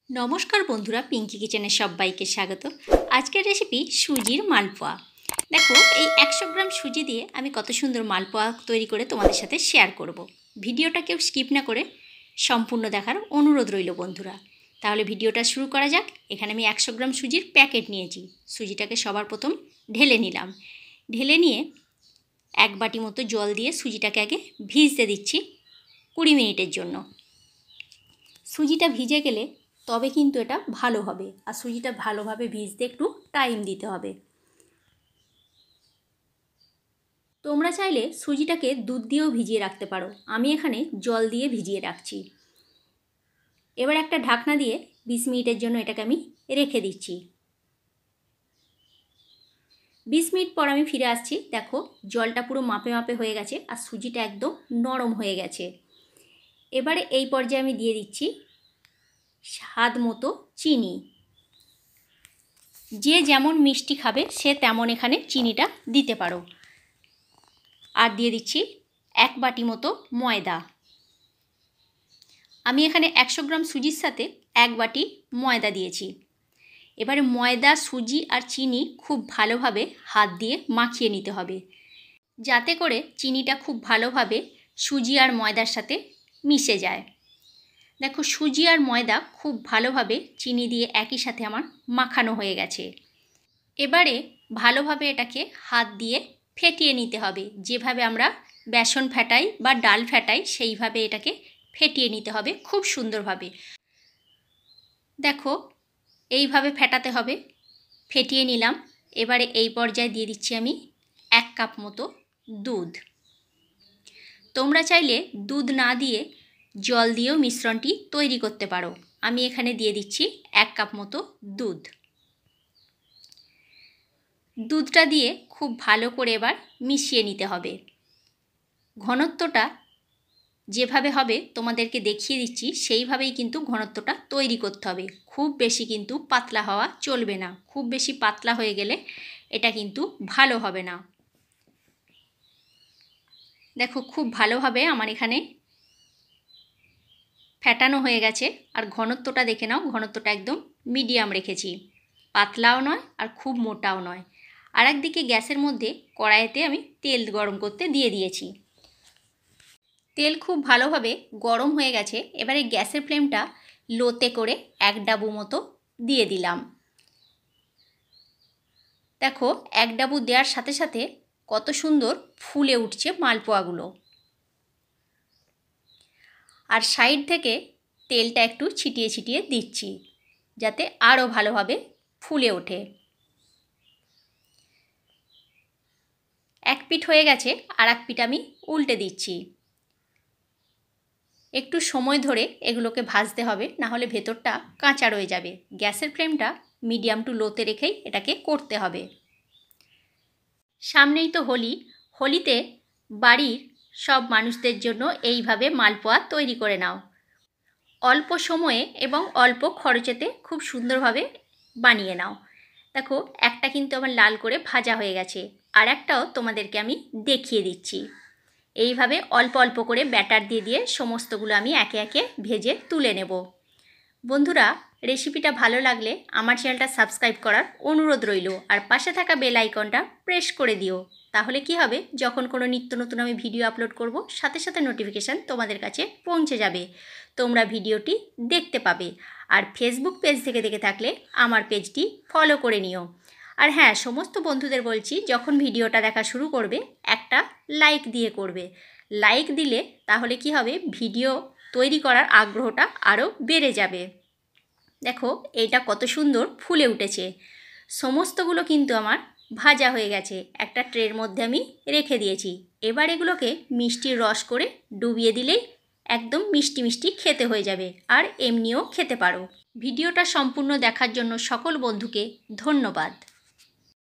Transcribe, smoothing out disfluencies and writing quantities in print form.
नमस्कार बंधुरा पिंकी किचेने सबाइके स्वागत। आजकेर रेसिपि सुजिर मालपोया। देखो ये 100 ग्राम सुजी दिए आमी कत सुंदर मालपोया तैरी करे तोमादेर साथे शेयर करब। भिडियोटा केउ स्किप ना करे सम्पूर्ण देखार अनुरोध रइल बंधुरा। ताहले भिडियोटा शुरू करा जाक। एखाने आमी 100 ग्राम सुजिर पैकेट नियेछि। सुजिटाके सबार प्रथम ढेले निलाम। ढेले निये एक बाटी मतो जल दिए सुजिटाके आगे भिजते दिচ্ছি 20 मिनिटेर जोन्नो। सुजिटा भिजे गेले तबे किन्तु एटा भालो होबे और सुजिटा भालोभाबे भिजते एकटू टाइम दिते होबे। तोमरा चाइले सुजिटाके दूध दिएও भिजिए राखते पारो। आमी एखाने जल दिए भिजिए राखছি। एबार एकटा ढाकना दिए 20 मिनिटेर जोन्नो एटाके आमी रेखे दिচ্ছি। 20 मिनिट पर आमी फिरे आसছি। देखो जलटा पुरो मापे मापे हये गेছে और सुजिटा एकदम नरम हये गेছে। एबारे এই পর্যায়ে আমি দিয়ে দিচ্ছি स्वाद मतो चीनी। जे जेमन मिष्टि खाबे से तेमन एखाने चीनीटा दिते पारो। आर दिए दिচ্ছি एक बाटी मतो मयदा। आमी एखाने 100 ग्राम सुजिर साथे एक बाटी मयदा दिएছি। एबारे मयदा सुजी और चीनी खूब भालोभाबे हाथ दिए माखिए निते होबे जाते करे चीनीटा खूब भालोभाबे सुजी और मयदार साथे मिशे जाए। देखो सुजी और मयदा खूब भालोभाबे चीनी दिए एक ही साथे आमार माखानो हये गेছে। एबारे भालोभाबे एटाके हाथ दिए फेटिए निते होबे। जेभाबे आमरा बेसन फेटाई बा डाल फेटाई सेइभाबे एटाके फेटिए निते होबे खूब सुंदरभाबे। देखो এইভাবে फेटाते होबे। फेटिए निलाम। एबारे এই পর্যায়ে দিয়ে দিচ্ছি আমি 1 কাপ মতো দুধ। তোমরা চাইলে দুধ না দিয়ে জল দিয়েও মিশ্রণটি তৈরি করতে পারো। আমি এখানে দিয়ে দিচ্ছি 1 কাপ মতো দুধ। দুধটা দিয়ে খুব ভালো করে এবার মিশিয়ে নিতে হবে। ঘনত্বটা যেভাবে হবে তোমাদেরকে দেখিয়ে দিচ্ছি সেইভাবেই কিন্তু ঘনত্বটা তৈরি করতে হবে। খুব বেশি কিন্তু পাতলা হওয়া চলবে না। খুব বেশি পাতলা হয়ে গেলে এটা কিন্তু ভালো হবে না। দেখো খুব ভালোভাবে আমার এখানে ফেটানো হয়ে গেছে আর ঘনত্বটা দেখে নাও। ঘনত্বটা একদম মিডিয়াম রেখেছি। পাতলাও নয় আর খুব মোটাও নয়। আর একদিকে গ্যাসের মধ্যে কড়াইতে আমি তেল গরম করতে দিয়ে দিয়েছি। তেল খুব ভালোভাবে গরম হয়ে গেছে। এবারে গ্যাসের ফ্লেমটা লোতে করে 1 ডাবু মতো দিয়ে দিলাম। দেখো 1 ডাবু দেওয়ার সাথে সাথে কত সুন্দর ফুলে উঠছে মালপোয়াগুলো। আর সাইড থেকে তেলটা একটু ছিটিয়ে ছিটিয়ে দিচ্ছি যাতে আরও ভালোভাবে ফুলে ওঠে। এক পিঠ হয়ে গেছে আর এক পিঠ আমি উল্টে দিচ্ছি। একটু সময় ধরে এগুলোকে ভাজতে হবে, না হলে ভেতরটা কাঁচা রয়ে যাবে। গ্যাসের ফ্লেমটা মিডিয়াম টু লোতে রেখেই এটাকে করতে হবে। সামনেই তো হোলি। হোলিতে বাড়ির সব মানুষদের জন্য এইভাবে মালপোয়া তৈরি করে নাও। অল্প সময়ে এবং অল্প খরচেতে খুব সুন্দরভাবে বানিয়ে নাও। দেখো একটা কিন্তু আমার লাল করে ভাজা হয়ে গেছে আর একটাও তোমাদেরকে আমি দেখিয়ে দিচ্ছি। এইভাবে অল্প অল্প করে ব্যাটার দিয়ে দিয়ে সমস্তগুলো আমি একে একে ভেজে তুলে নেব। বন্ধুরা রেসিপিটা ভালো লাগলে আমার চ্যানেলটা সাবস্ক্রাইব করার অনুরোধ রইল আর পাশে থাকা বেল আইকনটা প্রেস করে দিও। তাহলে কি হবে, যখন কোনো নিত্য নতুন আমি ভিডিও আপলোড করব সাথে সাথে নোটিফিকেশান তোমাদের কাছে পৌঁছে যাবে। তোমরা ভিডিওটি দেখতে পাবে। আর ফেসবুক পেজ থেকে দেখে থাকলে আমার পেজটি ফলো করে নিও। আর হ্যাঁ, সমস্ত বন্ধুদের বলছি যখন ভিডিওটা দেখা শুরু করবে একটা লাইক দিয়ে করবে। লাইক দিলে তাহলে কি হবে, ভিডিও তৈরি করার আগ্রহটা আরও বেড়ে যাবে। দেখো এইটা কত সুন্দর ফুলে উঠেছে। সমস্তগুলো কিন্তু আমার ভাজা হয়ে গেছে। একটা ট্রের মধ্যে আমি রেখে দিয়েছি। এবার এগুলোকে মিষ্টির রস করে ডুবিয়ে দিলেই একদম মিষ্টি মিষ্টি খেতে হয়ে যাবে। আর এমনিও খেতে পারো। ভিডিওটা সম্পূর্ণ দেখার জন্য সকল বন্ধুকে ধন্যবাদ।